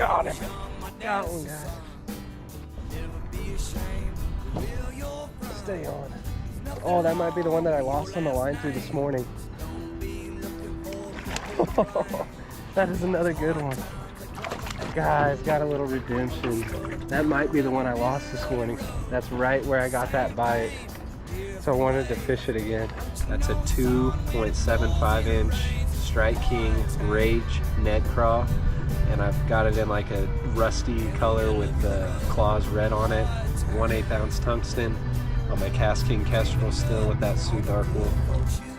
Got him. Got one, guys. Stay on. Oh, that might be the one that I lost on the line through this morning. That is another good one. Guys, got a little redemption. That might be the one I lost this morning. That's right where I got that bite. So I wanted to fish it again. That's a 2.75 inch Strike King Rage Ned Craw. And I've got it in like a rusty color with the claws red on it. 1/8 ounce tungsten on my Cast King Kestrel still with that Sioux Dark Wolf.